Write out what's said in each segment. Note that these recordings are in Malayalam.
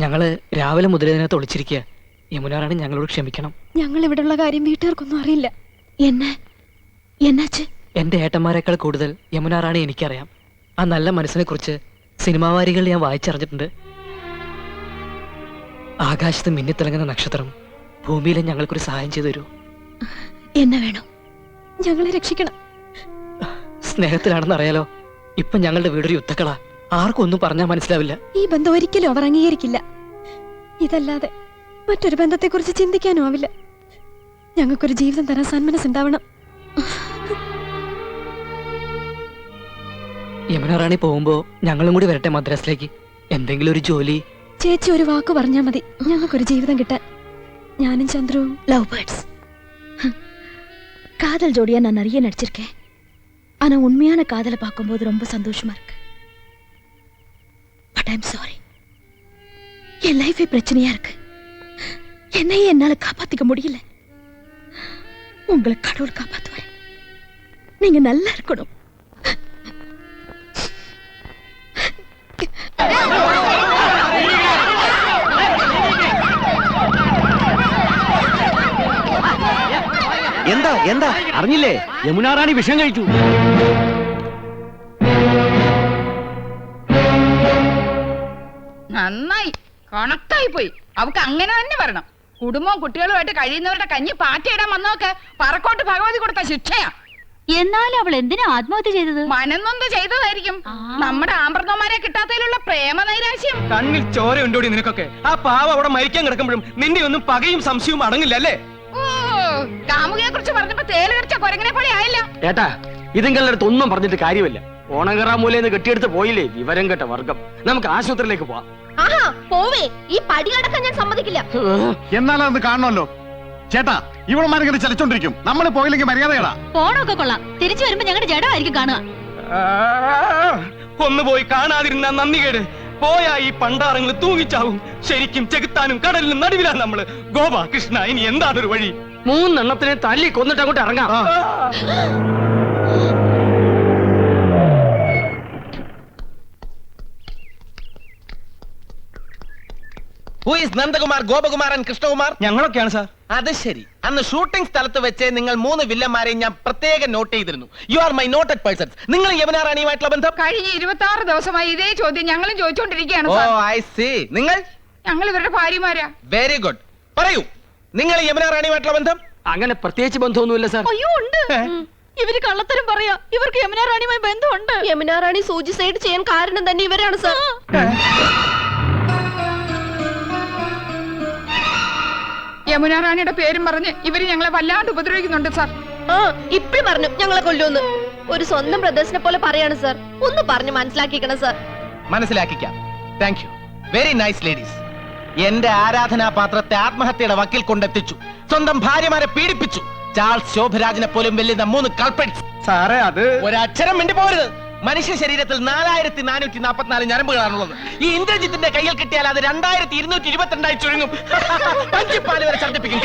ഞങ്ങള് രാവിലെ മുതൽ ഇതിനകത്ത് ഒളിച്ചിരിക്കുക. യമുനാറാണി ഞങ്ങളോട് ക്ഷമിക്കണം. ഞങ്ങൾ ഇവിടെയുള്ള കാര്യം വീട്ടുകാർക്കൊന്നും അറിയില്ല. എന്നാച്ച്? എന്റെ ഏട്ടന്മാരെക്കാൾ കൂടുതൽ യമുനാറാണി എനിക്കറിയാം. ആ നല്ല മനസ്സിനെ കുറിച്ച് സിനിമാവാരികൾ ഞാൻ വായിച്ചറിഞ്ഞിട്ടുണ്ട്. ആകാശത്ത് മിന്നിത്തിളങ്ങുന്ന നക്ഷത്രം. ഭൂമിയിലെ ഞങ്ങൾക്കൊരു സഹായം ചെയ്തു തരൂ. എന്നെ വേണം, ഞങ്ങളെ രക്ഷിക്കണം. സ്നേഹത്തിലാണെന്ന് അറിയാലോ. ഇപ്പൊ ഞങ്ങളുടെ വീടൊരു യുദ്ധക്കളാ. ആർക്കും ഒന്നും പറഞ്ഞാൽ മനസ്സിലാവില്ല. ഈ ബന്ധം ഒരിക്കലും അവർ അംഗീകരിക്കില്ല. ഇതല്ലാതെ മറ്റൊരു ബന്ധത്തെക്കുറിച്ച് ചിന്തിക്കാനും ആവില്ല. ഞങ്ങൾക്കൊരു ജീവിതം തരാൻ സന്മനസ്സുണ്ടാവണം. യമുനാറാണി പോകുമ്പോ ഞങ്ങളും കൂടി വരട്ടെ മദ്രാസിലേക്ക്. എന്തെങ്കിലും ഒരു ജോലി. ചേച്ചി ഒരു വാക്ക് പറഞ്ഞാൽ മതി, ഞങ്ങൾക്കൊരു ജീവിതം കിട്ടാൻ. ഞാനും ചന്ദ്രവും லவ் பேர்ட்ஸ். காதல் ஜோடியா நான் நிறைய நடிச்சிருக்கேன். ஆனா உண்மையான காதலை பார்க்கும்போது ரொம்ப சந்தோஷமா இருக்கு. பட் ஐம் சாரி, என் லைஃபே பிரச்சனையா இருக்கு. என்னையே என்னால காப்பாத்திக்க முடியல. உங்களை கடவுள் காப்பாத்துவார். நீங்க நல்லா இருக்கணும். എന്താ എന്താ അറിഞ്ഞില്ലേ? യമുനാറാണി വിഷം കഴിച്ചു. നന്നായി, കണക്കായി പോയി. അവക്ക് അങ്ങനെ തന്നെ വരണം. കുടുംബവും കുട്ടികളുമായിട്ട് കഴിയുന്നവരുടെ കഞ്ഞി പാറ്റയിടാൻ വന്നോക്ക് പറക്കോട്ട് ഭഗവതി കൊടുത്ത ശിക്ഷയാ. എന്നാലും അവൾ എന്തിനാ ആത്മഹത്യ ചെയ്തത്? മനന്നൊന്ന് ചെയ്തതായിരിക്കും. നമ്മുടെ ആമ്പ്രതന്മാരെ കിട്ടാത്തതിലുള്ള പ്രേമ നൈരാശ്യം. കണ്ണിൽ ചോര ഉണ്ടോടി നിനക്കൊക്കെ? ആ പാവ അവിടെ മരിക്കാൻ കിടക്കുമ്പോഴും നിന്റെ ഒന്നും പകയും സംശയവും അടങ്ങില്ല അല്ലേ? ഓ, കാമുകിയെ കുറിച്ച് പറഞ്ഞപ്പോ തേല് കടിച്ച കൊരങ്ങനെ പോലെ ആയില്ല. ഏട്ടാ, ഇതുങ്ങളുടെ അടുത്ത് ഒന്നും പറഞ്ഞിട്ട് കാര്യമില്ല. ഓണങ്കറാമൂലെന്ന് കെട്ടിയെടുത്ത് പോയില്ലേ വിവരം കേട്ട വർഗം. നമുക്ക് ആശുപത്രിയിലേക്ക് പോവാം. പോവേ, ഈ പടിയടക്കാൻ ഞാൻ സമ്മതിക്കില്ല. എന്നാലും അത് കാണണമല്ലോ. ചേട്ടാ, ഇവളമാരിങ്ങനെ ചലിച്ചോണ്ടിരിക്കും. നമ്മൾ പോയില്ലെങ്കിൽ മര്യാദകളാ. പോണൊക്കെ കൊള്ളാം, തിരിച്ചു വരുമ്പോ ഞങ്ങളുടെ ജഡമായിരിക്കും കാണുക. ഒന്ന് പോയി കാണാതിരുന്ന നന്ദി കേട്. പോയാ ഈ പണ്ടാറങ്ങൾ തൂങ്ങിച്ചാവും. ശരിക്കും ചെകുത്താനും കടലിനും നടുവിലാണ് നമ്മള്. ഗോപ കൃഷ്ണ, ഇനി എന്താണൊരു വഴി? 3 എണ്ണത്തിനെ തല്ലി കൊന്നിട്ട് അങ്ങോട്ട് ഇറങ്ങാം. നന്ദകുമാർ, ഗോപകുമാരൻ, കൃഷ്ണകുമാർ? ഞങ്ങളൊക്കെയാണ് സാർ. അത് ശരി. അന്ന് ഷൂട്ടിംഗ് സ്ഥലത്ത് വെച്ച് നിങ്ങൾ 3 വില്ലന്മാരെയും ഞാൻ പ്രത്യേകം നോട്ട് ചെയ്തിരുന്നു. You are my noted persons. നിങ്ങൾ യമുനാറാണിയുമായിട്ടുള്ള ബന്ധം? കഴിഞ്ഞ 26 ദിവസമായി ഇതേ ചോദ്യം ഞങ്ങളും ചോദിച്ചോണ്ടിരിക്കുകയാണ്. ഓ, ഐ സീ. നിങ്ങൾ? ഞങ്ങൾ ഇവരുടെ ഭാര്യമാരാ. Very good. പറയൂ, നിങ്ങൾ യമുനാറാണിയുമായിട്ടുള്ള ബന്ധം? അങ്ങനെ പ്രത്യേകിച്ച് ബന്ധമൊന്നുമില്ല സാർ. അയ്യോ, ഉണ്ട്. ഇവര് കള്ളത്തരം പറയാ. ഇവർക്ക് യമുനാറാണിയുമായി ബന്ധമുണ്ട്. യമുനാറാണി സൂചിസൈഡ് ചെയ്യാൻ കാരണം തന്നെ ഇവരാണ് സാർ. യമുനാറാണിയുടെ പേരും പറഞ്ഞ് ഇവര് ഞങ്ങളെ വല്ലാണ്ട് ഉപദ്രവിക്കുന്നുണ്ട് സാർ. ഇപ്പഴും പറഞ്ഞു ഞങ്ങളെ കൊല്ലുമെന്ന്. ഒരു സ്വന്തം ബ്രദേഴ്സിനെ പോലെ പറയാണ് സാർ. ഒന്ന് പറഞ്ഞു മനസ്സിലാക്കിക്കണം സാർ. മനസ്സിലാക്കിക്കാം. Thank you. Very nice ladies. എന്റെ ആരാധനാപാത്രത്തെ ആത്മഹത്യയുടെ വക്കിൽ കൊണ്ടെത്തിച്ചു. സ്വന്തം ഭാര്യമാരെ പീഡിപ്പിച്ചു. ചാൾസ് ശോഭരാജിനെ പോലും വെല്ലുന്ന 3 കൾപ്രിറ്റ്സ്. സാറേ, അത് ഒരക്ഷരം മിണ്ടി പോരുത്. മനുഷ്യ ശരീരത്തിൽ 4444 ഞരമ്പുകളാണുള്ളത്. ഈ ഇന്ദ്രജിത്തിന്റെ കയ്യിൽ കിട്ടിയാൽ അത് 2222 ചുരുങ്ങും. പഞ്ചിപ്പാല് വരെ ഛർദ്ദിപ്പിക്കും.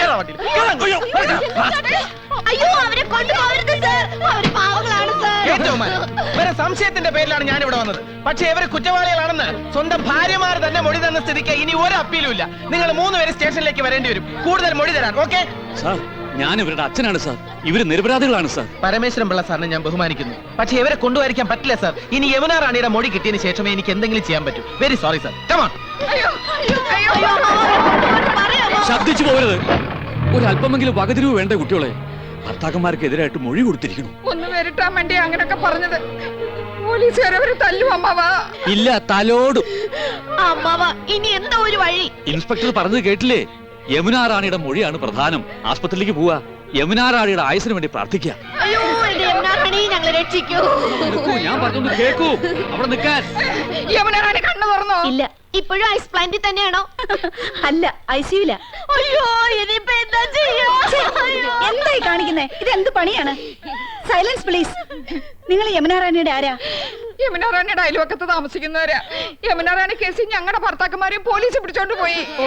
വേറെ സംശയത്തിന്റെ പേരിലാണ് ഞാൻ ഇവിടെ വന്നത്. പക്ഷേ ഇവര് കുറ്റവാളികളാണെന്ന് സ്വന്തം ഭാര്യമാർ തന്നെ മൊഴി തന്ന സ്ഥിതിക്ക് ഇനി ഒരു അപ്പീലും ഇല്ല. നിങ്ങൾ 3 പേര് സ്റ്റേഷനിലേക്ക് വരേണ്ടി വരും. കൂടുതൽ മൊഴി തരാൻ. Okay sir? ഞാൻ ഇവരുടെ അച്ഛനാണ് സാർ. ഇവര് നിരപരാധികളാണ് സാർ. പരമേശ്വരൻ പിള്ള സാറിനെ ഞാൻ ബഹുമാനിക്കുന്നു. പക്ഷേ ഇവരെ കൊണ്ടുവരിക്കാൻ പറ്റില്ല സാർ. ഇനി യമുനാറാണിയുടെ മൊഴി കിട്ടിയതിന് ശേഷമേ എനിക്ക് എന്തെങ്കിലും ചെയ്യാൻ പറ്റൂ. Very sorry sir. Come on. ശബ്ദിച്ചു പോകരുത്. ഒരല്പമെങ്കിലും വകതിരിവ് വേണ്ട കുട്ടികളെ. ഭർത്താക്കന്മാർക്കെതിരായിട്ട് മൊഴി കൊടുത്തിരിക്കുന്നു. ഒന്ന് വരട്ടാൻ വേണ്ടി അങ്ങനൊക്കെ പറഞ്ഞത്. പോലീസുകാരവര് തല്ലും അമ്മാവാ. ഇല്ല, തലോടും. അമ്മാവാ, ഇനി എന്താ ഒരു വഴി? ഇൻസ്പെക്ടർ പറഞ്ഞത് കേട്ടില്ലേ? യമുനാറാണിയുടെ മൊഴിയാണ് പ്രധാനം. ആസ്പത്രിയിലേക്ക് പോവാ. യമുനാറാണിയുടെ ആയുസിന് വേണ്ടി പ്രാർത്ഥിക്കുക. അയ്യോ, യമുനാറാണി ഞങ്ങളെ രക്ഷിക്കൂ. ഞാൻ പറഞ്ഞൊന്ന് കേൾക്കൂ. അവിടെ നിൽക്കാൻ. യമുനാറാണി കണ്ണു തുറന്നോ? ഇല്ല, ഇപ്പോഴും ഐസ് പ്ലാന്റിൽ തന്നെയാണോ? അല്ല, ഐസിയുല. അയ്യോ, ഇനിയിപ്പോ എന്താ ചെയ്യാ? എന്തായി കാണിക്കുന്നേ? ഇത് എന്ത് പണിയാണ്? Silence please. നിങ്ങൾ യമുനാറാണിയുടെ ആരാ? യമുനാറാണിയുടെ അയൽവക്കത്ത് താമസിക്കുന്നവരാ. യമുനാറാണി കേസിൽ ഞങ്ങളുടെ ഭർത്താക്കന്മാരെയും പോലീസ് പിടിച്ചോണ്ട് പോയി. ഓ,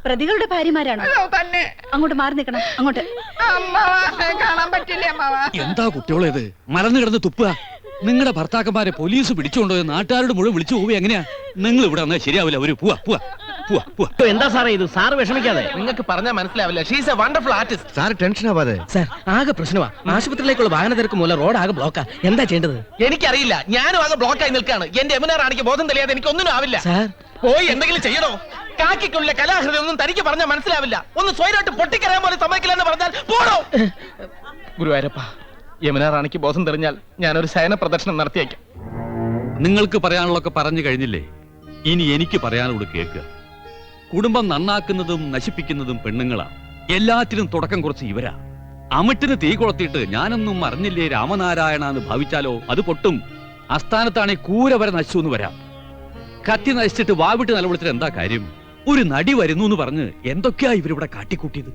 പ്രതികളുടെ ഭാര്യമാരാണോ? തന്നെ. അങ്ങോട്ട് മാറി നിൽക്കണം. അങ്ങോട്ട്. അമ്മാവാ, കാണാൻ പറ്റില്ല അമ്മാവാ. എന്താ കുട്ടികളേത്? മലന്ന് കിടന്ന് തുപ്പുക. നിങ്ങളുടെ ഭർത്താക്കന്മാരെ പോലീസ് പിടിച്ചുകൊണ്ടോ നാട്ടുകാരോട് മുഴുവൻ വിളിച്ചു പോവുക എങ്ങനെയാ? നിങ്ങൾ ഇവിടെ വന്നാൽ ശരിയാവില്ല. ഒരു പോവാ പോവാ. പോവാ പോവാ. എന്താ സാറേ ഇത്? സാറ് വിഷമിക്കാതെ. നിങ്ങൾക്ക് പറഞ്ഞാൽ മനസ്സിലാവില്ല. She's A wonderful artist. Sir tension ആവാതെ. സാർ ആകെ പ്രശ്നമാ. ആശുപത്രിയിലേക്കുള്ള വാഹന തിരക്ക് മൂലം റോഡ് ആകെ ബ്ലോക്കാ. എന്താ ചെയ്യേണ്ടത്? എനിക്കറിയില്ല. ഞാനും ആകെ ബ്ലോക്കായി നിൽക്കാണ്. എന്റെ യമുന റാണിക്ക് ബോധം തെളിയാതെ എനിക്ക് ഒന്നിനും ആവില്ല. സാർ പോയി എന്തെങ്കിലും ചെയ്യണോ? കാക്കിക്കുള്ള കലാഹൃദയം ഒന്നും തനിക്ക് പറഞ്ഞാൽ മനസ്സിലാവില്ല. ഒന്ന് സ്വയമായിട്ട് പൊട്ടിക്കറിയാൻ പോലെ സമ്മതിക്കില്ല എന്ന് പറഞ്ഞാൽ പോടോ. ഗുരുവായൂരപ്പ, യമുന റാണിക്ക് ബോധം തെളിഞ്ഞാൽ ഞാനൊരു ശയന പ്രദർശനം നടത്തിയേക്കാം. നിങ്ങൾക്ക് പറയാനുള്ളതൊക്കെ പറഞ്ഞു കഴിഞ്ഞില്ലേ? ഇനി എനിക്ക് പറയാനുള്ളത് കേൾക്കുക. കുടുംബം നന്നാക്കുന്നതും നശിപ്പിക്കുന്നതും പെണ്ണുങ്ങളാ. എല്ലാറ്റിനും തുടക്കം കുറച്ച് ഇവരാ. അമിട്ടിന് തീ കൊളുത്തിയിട്ട് ഞാനൊന്നും അറിഞ്ഞില്ലേ രാമനാരായണ എന്ന് ഭാവിച്ചാലോ അത് പൊട്ടും. ആസ്ഥാനത്താണെ കൂര വരെ നശിച്ചു എന്ന് വരാം. കത്തി നശിച്ചിട്ട് വാവിട്ട് നിലവിളിച്ചിട്ട് എന്താ കാര്യം? ഒരു നടി വരുന്നു എന്ന് പറഞ്ഞ് എന്തൊക്കെയാ ഇവരിവിടെ കാട്ടിക്കൂട്ടിയത്?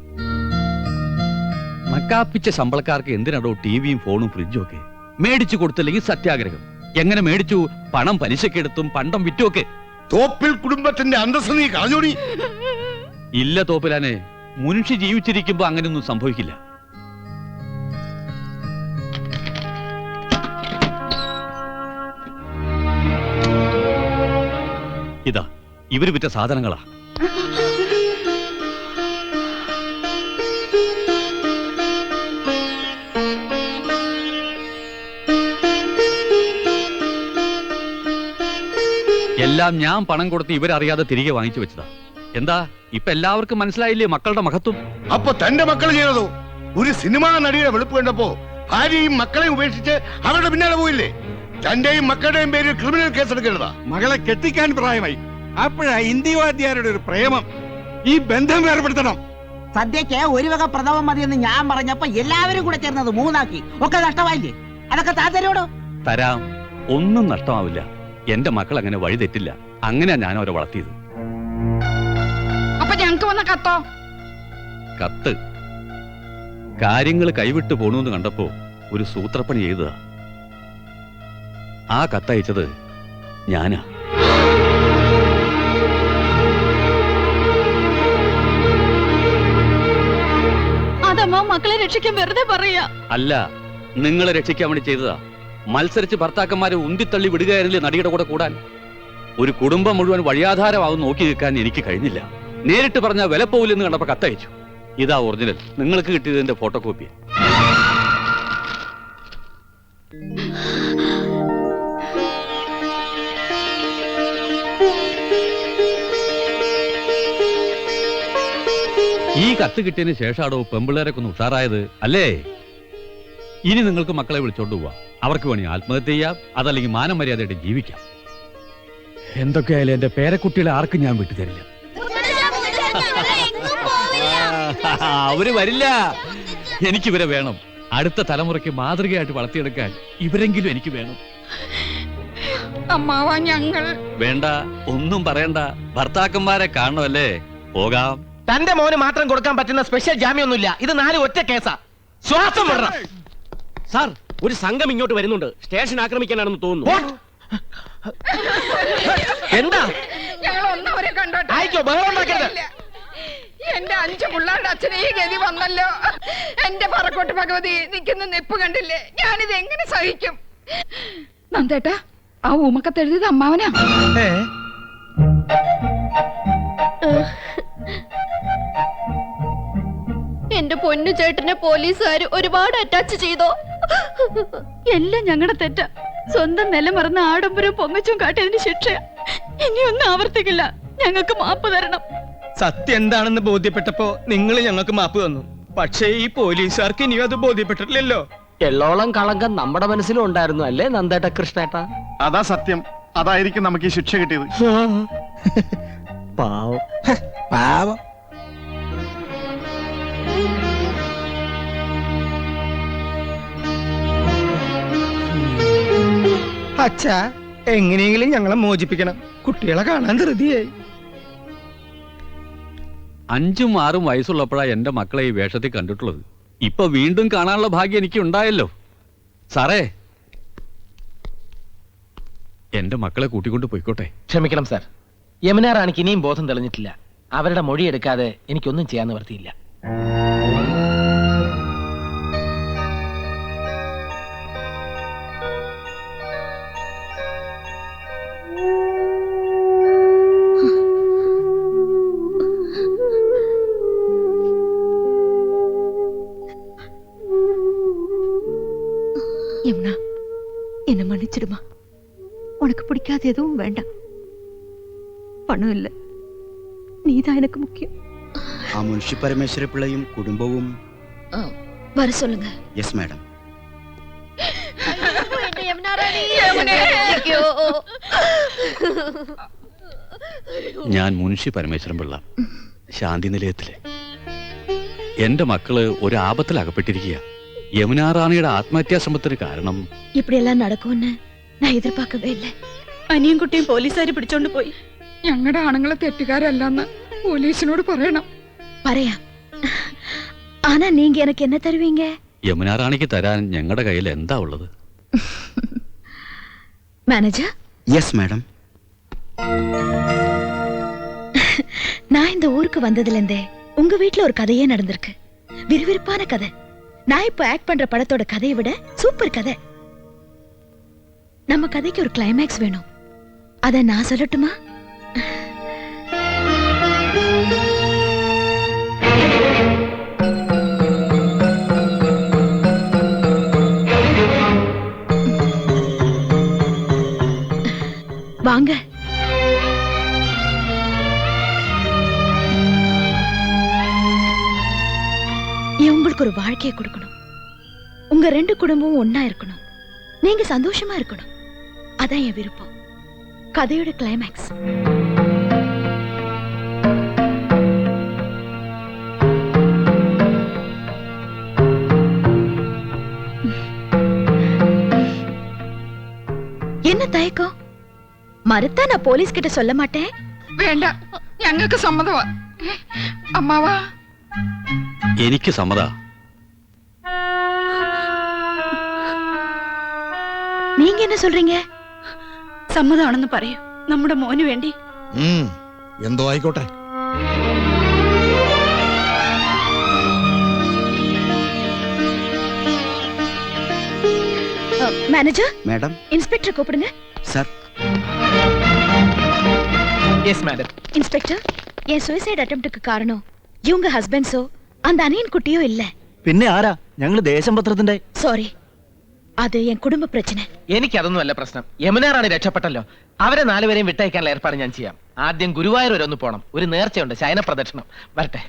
മക്കാപ്പിച്ച ശമ്പളക്കാർക്ക് എന്തിനാടോ ടിവിയും ഫോണും ഫ്രിഡ്ജും ഒക്കെ? മേടിച്ചു കൊടുത്തില്ലെങ്കിൽ സത്യാഗ്രഹം. എങ്ങനെ മേടിച്ചു? പണം പലിശക്കെടുത്തും പണ്ടം വിറ്റുമൊക്കെ. തോപ്പിൽ കുടുംബത്തിന്റെ അന്തസ്സ് നീ കളഞ്ഞോടി. ഇല്ല തോപ്പിലാനെ, മുൻഷി ജീവിച്ചിരിക്കുമ്പോ അങ്ങനെയൊന്നും സംഭവിക്കില്ല. ഇതാ ഇവര് വിറ്റ സാധനങ്ങളാ. എല്ലാം ഞാൻ പണം കൊടുത്ത് ഇവരറിയാതെ തിരികെ വാങ്ങിച്ചു വെച്ചതാ. എന്താ ഇപ്പൊ എല്ലാവർക്കും മനസ്സിലായില്ലേ മക്കളുടെ മഹത്വം? അപ്പൊ തന്റെ മക്കൾ ചെയ്തതോ? ഒരു സിനിമാ നടിയുടെ വെളുപ്പ് കണ്ടപ്പോ ഭാര്യയും മക്കളെയും ഉപേക്ഷിച്ച് അവരുടെ പിന്നാലെ പോയില്ലേ? തന്റെയും മക്കളുടെയും പേരിൽ ക്രിമിനൽ കേസ് എടുക്കേണ്ടതാ. മകളെ കെട്ടിക്കാൻ പ്രായമായി. അപ്പോഴാ ഇന്ത്യവാദ്യാരുടെ ഒരു പ്രേമം. ഈ ബന്ധം വേർപെടുത്തണം. സദ്യക്ക് ഒരു വക പ്രഥമം മതിയെന്ന് ഞാൻ പറഞ്ഞപ്പോ എല്ലാവരും കൂടെ ചേർന്നത് മൂന്നാക്കി. ഒക്കെ നഷ്ടമായില്ലേ? അതൊക്കെ താത്തരോടോ? തരാം, ഒന്നും നഷ്ടമാവില്ല. എന്റെ മക്കൾ അങ്ങനെ വഴി തെറ്റില്ല. അങ്ങനെയാ ഞാൻ അവരെ വളർത്തിയത്. അപ്പൊ ഞങ്ങക്ക് വന്ന കത്തോ? കത്ത് കാര്യങ്ങൾ കൈവിട്ടു പോണൂന്ന് കണ്ടപ്പോ ഒരു സൂത്രപ്പണി ചെയ്തതാ. ആ കത്തയച്ചത് ഞാനാ. അതമ്മ മക്കളെ രക്ഷിക്കാൻ വെറുതെ പറയാ. അല്ല, നിങ്ങളെ രക്ഷിക്കാൻ വേണ്ടി ചെയ്തതാ. മത്സരിച്ച് ഭർത്താക്കന്മാരെ ഉന്തിത്തള്ളി വിടുകയായിരുന്നില്ലേ നടിയുടെ കൂടെ കൂടാൻ. ഒരു കുടുംബം മുഴുവൻ വഴിയാധാരമാവും നോക്കി നിൽക്കാൻ എനിക്ക് കഴിഞ്ഞില്ല. നേരിട്ട് പറഞ്ഞാൽ വില പോവില്ലെന്ന് കണ്ടപ്പോ കത്തയച്ചു. ഇതാ ഒറിജിനൽ. നിങ്ങൾക്ക് കിട്ടിയതിന്റെ ഫോട്ടോ കോപ്പി. ഈ കത്ത് കിട്ടിയതിന് ശേഷമാണോ പെമ്പിള്ളേരൊക്കെ ഒന്ന് ഉഷാറായത് അല്ലേ? ഇനി നിങ്ങൾക്ക് മക്കളെ വിളിച്ചോണ്ട് പോവാ. അവർക്ക് വേണി ആത്മഹത്യ ചെയ്യാം, അതല്ലെങ്കിൽ മാനമര്യാദയായിട്ട് ജീവിക്കാം. എന്തൊക്കെയായാലും എന്റെ പേരക്കുട്ടികളെ ആർക്കും ഞാൻ വിട്ടുതരില്ല. അവര് വരില്ല. എനിക്കിവരെ വേണം. അടുത്ത തലമുറയ്ക്ക് മാതൃകയായിട്ട് വളർത്തിയെടുക്കാൻ ഇവരെങ്കിലും എനിക്ക് വേണം. അമ്മാവാ ഞങ്ങൾ വേണ്ട, ഒന്നും പറയണ്ട. ഭർത്താക്കന്മാരെ കാണണമല്ലേ? പോകാം. തന്റെ മോന് മാത്രം കൊടുക്കാൻ പറ്റുന്ന സ്പെഷ്യൽ ജാമ്യമൊന്നുമില്ല. ഇത് 4 ഒറ്റ കേസാ. ശ്വാസം വിടണം. സാർ, ഒരു സംഘം ഇങ്ങോട്ട് വരുന്നുണ്ട്. സ്റ്റേഷൻ ആക്രമിക്കാനാണെന്ന് തോന്നുന്നു. എന്താ? ഞങ്ങൾ ഒന്നവരെ കണ്ടോട്ടെ. ആയിക്കോ, ബഹളം ഉണ്ടാക്കരുത്. ഇല്ല. എന്റെ 5 പിള്ളേരുടെ അച്ഛനെ ഈ ഗതി വന്നല്ലോ. എന്റെ പറക്കോട്ട് ഭഗവതി നിൽക്കുന്ന നിപ്പ് കണ്ടില്ലേ? ഞാനിത് എങ്ങനെ സഹിക്കും? നന്ദേട്ടാ, ആ ഊമക്കത്തെഴുതിയത് അമ്മാവനാ. എന്റെ പൊന്നു ചേട്ടനെ പോലീസുകാർ ഒരുപാട് അറ്റാച്ച് ചെയ്തോ? എല്ലാം ഞങ്ങളുടെ തെറ്റാ. സ്വന്തം നില മറന്ന ആഡംബരം പൊങ്ങച്ചും കാട്ടിയതിന് ശിക്ഷ ഇനിയൊന്നും ആവർത്തിക്കില്ല. ഞങ്ങൾക്ക് മാപ്പ് തരണം. സത്യം എന്താണെന്ന് ബോധ്യപ്പെട്ടപ്പോ നിങ്ങൾ ഞങ്ങൾക്ക് മാപ്പ് തന്നു. പക്ഷേ ഈ പോലീസുകാർക്ക് ഇനിയും അത് ബോധ്യപ്പെട്ടിട്ടില്ലല്ലോ. എള്ളോളം കളങ്കം നമ്മുടെ മനസ്സിലും ഉണ്ടായിരുന്നു അല്ലേ നന്ദേട്ട കൃഷ്ണേട്ടാ? അതാ സത്യം. അതായിരിക്കും നമുക്ക് ഈ ശിക്ഷ കിട്ടിയത്. പാവം. പാവം. അച്ഛാ, എങ്ങനെയെങ്കിലും ഞങ്ങളെ മോചിപ്പിക്കണം. കുട്ടികളെ കാണാൻ ധൃതിയായി. 5ഉം 6ഉം വയസ്സുള്ളപ്പോഴാ എന്റെ മക്കളെ ഈ വേഷത്തിൽ കണ്ടിട്ടുള്ളത്. ഇപ്പൊ വീണ്ടും കാണാനുള്ള ഭാഗ്യം എനിക്ക് ഉണ്ടായല്ലോ. സാറേ, എന്റെ മക്കളെ കൂട്ടിക്കൊണ്ട് പോയിക്കോട്ടെ. ക്ഷമിക്കണം സാർ. യമുന റാണിക്ക് ഇനിയും ബോധം തെളിഞ്ഞിട്ടില്ല. അവരുടെ മൊഴി എടുക്കാതെ എനിക്കൊന്നും ചെയ്യാൻ നിവർത്തിയില്ല. யமுனா என்ன மன்னிச்சிடுமா. உனக்கு பிடிக்காத எதுவும் வேண்டாம். பணம் இல்ல, நீதான் எனக்கு முக்கியம். ആ മുൻഷി പരമേശ്വര പിള്ളയും കുടുംബവും வர சொல்லுங்க. Yes madam. ഞാൻ മുൻഷി പരമേശ്വരൻ പിള്ള, ശാന്തി നിലയത്തിലെ. എന്റെ മക്കള് ഒരു ആപത്തിൽ അകപ്പെട്ടിരിക്കുക. യമുനാ റാണിയുടെ ആത്മഹത്യാ ശ്രമത്തിന് കാരണം இப்படி எல்லாம் நடக்கும்னு நான் எதிர்பார்க்கவே இல்லை. അനിയും കുട്ടിയും പോലീസുകാര് പിടിച്ചോണ്ട് പോയി. ഞങ്ങളുടെ ആണുങ്ങളെ തെറ്റുകാരല്ലെന്ന് പോലീസിനോട് പറയണം. പറയാം. ஆனா நீங்க எனக்கு என்ன தருவீங்க? യമുനാ റാണിക്ക് തരാൻ ഞങ്ങളുടെ കയ്യിൽ എന്താ ഉള്ളത്? Manager, yes madam. நான் இந்த ஊருக்கு வந்ததுல இருந்தே உங்க வீட்ல ஒரு கதையே நடந்திருக்கு. விறுவிறுப்பான கதை. நான் இப்ப ஆக்ட் பண்ற படத்தோட கதையை விட சூப்பர் கதை. நம்ம கதைக்கு ஒரு கிளைமேக்ஸ் வேணும். அத நான் சொல்லட்டுமா? வாங்க. உங்களுக்கு ஒரு வாழ்க்கையை கொடுக்கணும். உங்க ரெண்டு குடும்பமும் ஒன்னா இருக்கணும். நீங்க சந்தோஷமா இருக்கணும். அதான் என் விருப்பம். கதையோட கிளைமேக்ஸ். என்ன தயக்கம்? மறுத்தா நான் போலீஸ் கிட்ட சொல்ல மாட்டேன். വേണ്ട, ഞങ്ങൾക്ക് സമ്മതമാ. അമ്മാവാ, എനിക്ക് സമ്മതാ. நீங்க என்ன சொல்றீங்க? സമ്മതമാണെന്ന് പറയൂ, നമ്മുടെ മോന് വേണ്ടി. എന്തോ ആയിക്കോട്ടെ. Manager, madam. இன்ஸ்பெக்டர் கூப்பிடுங்க. സർ. Yes madam. இன்ஸ்பெக்டர், என் சூசைட் அட்டெம்ப்டுக்கு காரணம் இவங்க ஹஸ்பண்ட்ஸோ அந்த அணியன் குட்டியோ இல்ல. പിന്നെ ആരാ? ഞങ്ങള് ദേശം പത്രത്തിന്റെ. சாரி, അത് എൻ കുടുംബ പ്രശ്നം. എനിക്കതൊന്നുമല്ല പ്രശ്നം. യമുനാ റാണി രക്ഷപ്പെട്ടല്ലോ. അവരെ നാലുപേരെയും വിട്ടയക്കാനുള്ള ഏർപ്പാട് ഞാൻ ചെയ്യാം. ആദ്യം ഗുരുവായൂർ വരെ ഒന്ന് പോണം. ഒരു നേർച്ചയുണ്ട്, ശയന പ്രദക്ഷിണം. വരട്ടെ.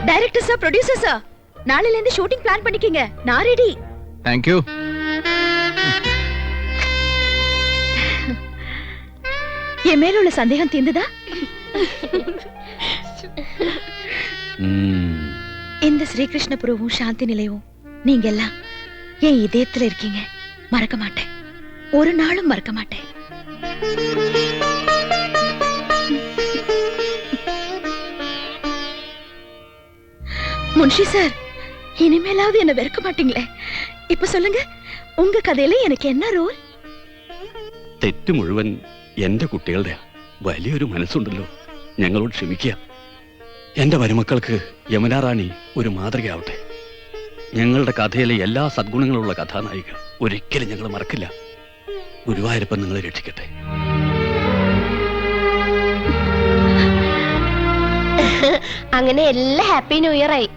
டைரக்டர் சார், ப்ரொடியூசர் சார், நாளையில இருந்து ஷூட்டிங் பிளான் பண்ணிக்கங்க. நான் ரெடி. Thank you. என் மேல உள்ள சந்தேகம் தீர்ந்ததா? இந்த ஸ்ரீகிருஷ்ணபுரமும் சாந்தி நிலையமும் நீங்க எல்லாம் என் இதயத்துல இருக்கீங்க. மறக்க மாட்டேன், ஒரு நாளும் மறக்க மாட்டேன். முன்ஷி சார், இனிமேலாவது என்ன வெறுக்க மாட்டீங்களே? இப்ப சொல்லுங்க, உங்க கதையில எனக்கு என்ன ரோல்? തെറ്റ് മുഴുവൻ എന്റെ കുട്ടികളുടെ. വലിയൊരു മനസ്സുണ്ടല്ലോ, ഞങ്ങളോട് ക്ഷമിക്കുക. എന്റെ മരുമക്കൾക്ക് യമുനാ റാണി ഒരു മാതൃകയാവട്ടെ. ഞങ്ങളുടെ കഥയിലെ എല്ലാ സദ്ഗുണങ്ങളുള്ള കഥാനായിക ഒരിക്കലും ഞങ്ങൾ മറക്കില്ല. ഗുരുവായൂരപ്പൻ നിങ്ങളെ രക്ഷിക്കട്ടെ. അങ്ങനെ എല്ലാ ഹാപ്പി ന്യൂ ഇയർ ആയി.